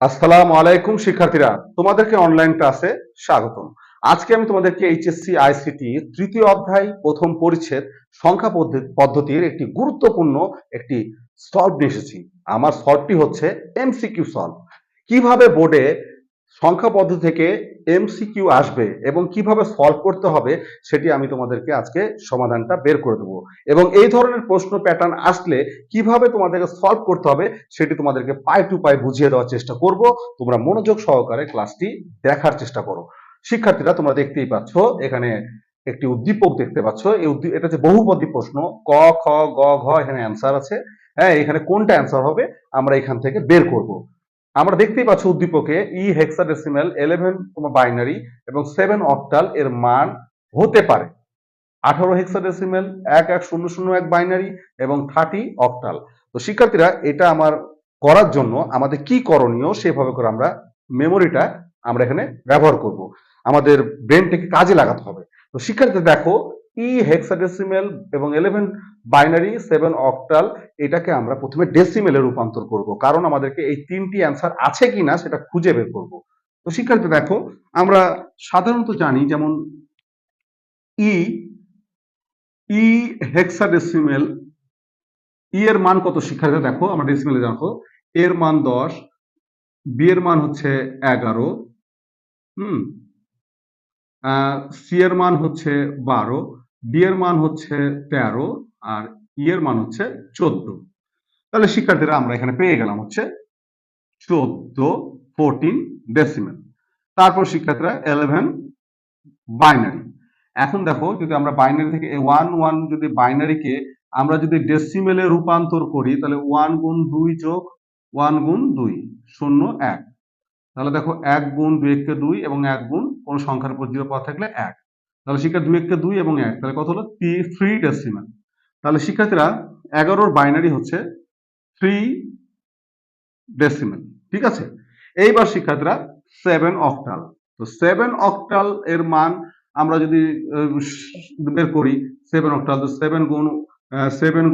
আসসালামু আলাইকুম শিক্ষার্থীরা, তোমাদেরকে অনলাইন ক্লাসে স্বাগতম। আজকে আমি তোমাদেরকে এইচএসসি আইসিটি তৃতীয় অধ্যায় প্রথম পরিচ্ছেদ সংখ্যা পদ্ধতির একটি গুরুত্বপূর্ণ একটি সলভ নিয়ে এসেছি। আমার সলভটি হচ্ছে এমসিকিউ সলভ। কিভাবে বোর্ডে সংখ্যা পদ্ধতি থেকে এমসিকিউ আসবে এবং কিভাবে সলভ করতে হবে সেটি আমি তোমাদেরকে আজকে সমাধানটা বের করে দেবো, এবং এই ধরনের প্রশ্ন প্যাটার্ন আসলে কিভাবে তোমাদেরকে সলভ করতে হবে সেটি তোমাদেরকে পাই টু পাই বুঝিয়ে দেওয়ার চেষ্টা করব। তোমরা মনোযোগ সহকারে ক্লাসটি দেখার চেষ্টা করো। শিক্ষার্থীরা, তোমরা দেখতেই পাচ্ছ এখানে একটি উদ্দীপক দেখতে পাচ্ছ। এটা হচ্ছে বহুপদী প্রশ্ন। ক, খ, গ, ঘ এখানে অ্যান্সার আছে। হ্যাঁ, এখানে কোনটা অ্যান্সার হবে আমরা এখান থেকে বের করব। আমরা দেখতেই পাচ্ছি উদ্দীপকে ই হেক্সাডেসিমাল 11 বাইনারি এবং 7 অক্টাল এর মান হতে পারে 18 হেক্সাডেসিমাল 11001 বাইনারি এবং 30 অক্টাল। তো শিক্ষার্থীরা, এটা আমার করার জন্য আমাদের কি করণীয় সেভাবে করে আমরা মেমোরিটা আমরা এখানে ব্যবহার করব, আমাদের ব্রেনটাকে কাজে লাগাতে হবে। তো শিক্ষার্থীরা দেখো, ই হেক্সাডেসিমাল এবং 11 বাইনারি 7 অক্টাল এটাকে আমরা প্রথমে ডেসিমেলে রূপান্তর করব, কারণ আমাদেরকে এই তিনটি অ্যান্সার আছে কিনা সেটা খুঁজে বের করব। তো শিক্ষার্থীরা দেখো, আমরা সাধারণত জানি যেমন ই ই হেক্সাডেসিমেল, ই এর মান কত শিক্ষার্থীরা দেখো, আমরা ডেসিমেলে দেখো, এর মান 10, বি এর মান হচ্ছে 11, সি এর মান হচ্ছে 12, ডি এর মান হচ্ছে 13, আর ই এর মান হচ্ছে 14। তাহলে শিক্ষার্থীরা আমরা এখানে পেয়ে গেলাম হচ্ছে 14 ডেসিমেল। তারপর শিক্ষার্থীরা 11 বাইনারি। এখন দেখো, যদি আমরা বাইনারি থেকে 1 যদি বাইনারিকে আমরা যদি ডেসিমেলে রূপান্তর করি, তাহলে 1 গুণ 2 যোগ 1 গুণ 2 0 1। তাহলে দেখো 1 গুণ 2 একে 2 এবং 1 গুণ কোন সংখ্যার উপর 0 পাওয়া থাকলে 1। তাহলে শিক্ষা 2 একে 2 এবং 1, তাহলে কত হলো 3 ডেসিমেল। তাহলে শিক্ষার্থীরা 11 বাইনারি হচ্ছে 3 ডেসিমেল। ঠিক আছে, এইবার শিক্ষার্থীরা 7 অক্টাল। তো 7 অক্টাল এর মান আমরা যদি বের করি, 7 অক্টাল, তো 7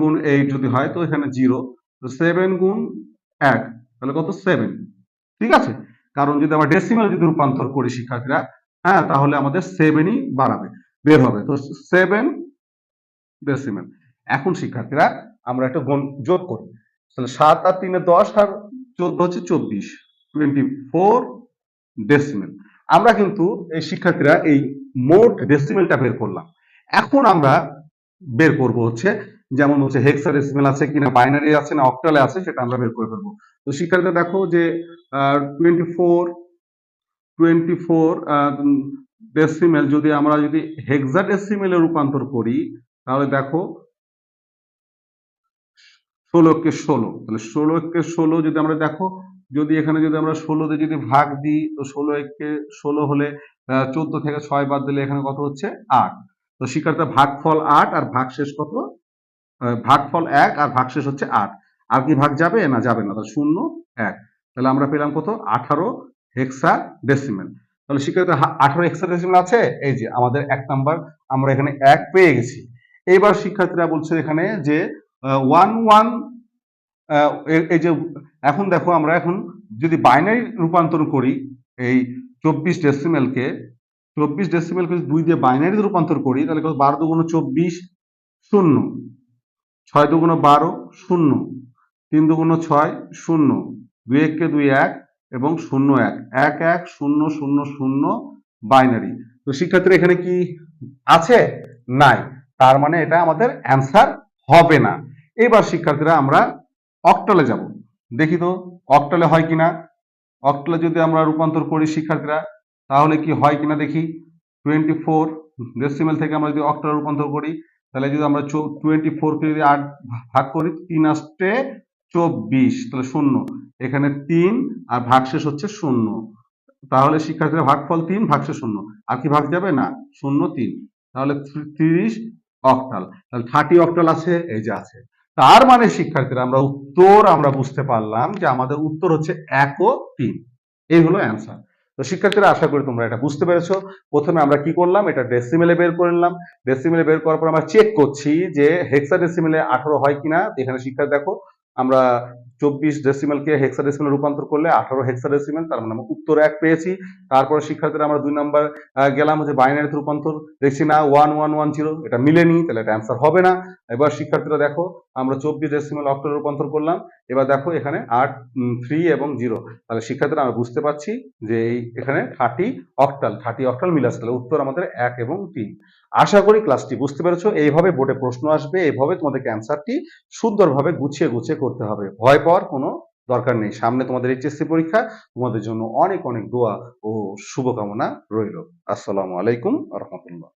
গুণ 8 যদি হয় তো এখানে 0, তো 7 গুণ 1 তাহলে কত 7। ঠিক আছে, কারণ যদি আমরা ডেসিমেল যদি রূপান্তর করি শিক্ষার্থীরা, হ্যাঁ, তাহলে আমাদের 7ই বের হবে। তো 7 ডেসিমেল। এখন শিক্ষার্থীরা আমরা একটা যোগ করি, তাহলে 7 আর 3 10 আর 14 হচ্ছে 24, 24 ডেসিমেল। আমরা কিন্তু এই শিক্ষার্থীরা এই মোট ডেসিমেলটা বের করলাম। এখন আমরা বের করব হচ্ছে, যেমন হচ্ছে হেক্সাডেসিমেল আছে কিনা, বাইনারি আছে না অক্টালে আছে, সেটা আমরা বের করে ফেলবো। তো শিক্ষার্থীরা দেখো যে 24 ডেসিমেল যদি আমরা যদি হেক্সাডেসিমেলে রূপান্তর করি, তাহলে দেখো 16 কে 16, তাহলে 16 কে 16 যদি আমরা দেখো, যদি এখানে যদি আমরা 16 দিয়ে যদি ভাগ দিই, তো 16 কে 16 হলে 14 থেকে 6 বাদ দিলে এখানে কত হচ্ছে 8। তো শিক্ষার্থীরা ভাগফল 8 আর ভাগশেষ কত, ভাগফল 1 আর ভাগশেষ হচ্ছে 8। আর কি ভাগ যাবে না, যাবে না, তাহলে 0 1। তাহলে আমরা পেলাম কত 18 হেক্সা ডেসিমেল। তাহলে শিক্ষার্থীরা 18 হেক্সা ডেসিমেল আছে, এই যে আমাদের 1 নাম্বার আমরা এখানে 1 পেয়ে গেছি। এইবার শিক্ষার্থীরা বলছে এখানে যে 1 এই যে এখন দেখো, আমরা এখন যদি বাইনারি রূপান্তর করি এই 24 ডেসিমেলকে 2 দিয়ে বাইনারি রূপান্তর করি, তাহলে 12 দুগুণ 24 0, 6 দুগুণ 12 0, 3 দুগুণ 6 0, 2 একে 2 1 এবং 0 1 1 1 0 0 0 বাইনারি। তো শিক্ষার্থীরা এখানে কি আছে, নাই, তার মানে এটা আমাদের অ্যান্সার হবে না। এবার শিক্ষার্থীরা আমরা অক্টালে যাব, দেখি তো অক্টালে হয় কিনা। অক্টালে যদি আমরা রূপান্তর করি শিক্ষার্থীরা, তাহলে কি হয় কিনা দেখি। 24 ডেসিমেল থেকে আমরা যদি অক্টালে রূপান্তর করি, তাহলে যদি আমরা 24 কে যদি 8 ভাগ করি, 3 আসতে 24, তাহলে 0, এখানে 3 আর ভাগশেষ হচ্ছে 0। তাহলে শিক্ষার্থীরা ভাগফল 3 ভাগশেষ 0, আর কি ভাগ যাবে না, 0 3, তাহলে 30 অক্টাল। তাহলে 30 অক্টাল আছে, এই যে আছে। তার মানে শিক্ষার্থীরা আমরা উত্তর আমরা বুঝতে পারলাম যে আমাদের উত্তর হচ্ছে 1 ও 3। এই হলো অ্যান্সার। তো শিক্ষার্থীরা, আশা করি তোমরা এটা বুঝতে পেরেছো। প্রথমে আমরা কি করলাম, এটা ডেসিমেলে বের করে নিলাম। ডেসিমেলে বের করার পর আমরা চেক করছি যে হেক্সাডেসিমেলে 18 হয় কিনা। এখানে শিক্ষার্থী দেখো আমরা 24 ডেসিমেলকে হেক্সাডেসিমেলে রূপান্তর করলে 18 হেক্সাডেসিমেল, তার মানে আমরা উত্তর 1 পেয়েছি। তারপরে শিক্ষার্থীরা আমরা 2 নাম্বার গেলাম হচ্ছে বাইনারিতে রূপান্তর, দেখছি না 1110 এটা মিলেনি, তাহলে এটা অ্যান্সার হবে না। এবার শিক্ষার্থীরা দেখো আমরা 24 ডেসিমেল অক্টালে রূপান্তর করলাম, এবার দেখো এখানে 8 3 এবং 0, তাহলে শিক্ষার্থীরা আমরা বুঝতে পারছি যে এখানে 30 অক্টাল মিল আছে, তাহলে উত্তর আমাদের 1 এবং 3। আশা করি ক্লাসটি বুঝতে পেরেছো। এইভাবে বোর্ডে প্রশ্ন আসবে, এইভাবে তোমাদেরকে অ্যান্সারটি সুন্দরভাবে গুছিয়ে গুছিয়ে করতে হবে। ভয় পাওয়ার কোনো দরকার নেই। সামনে তোমাদের এইচএসসি পরীক্ষা, তোমাদের জন্য অনেক অনেক দোয়া ও শুভকামনা রইল। আসসালামু আলাইকুম ওয়া রাহমাতুল্লাহ।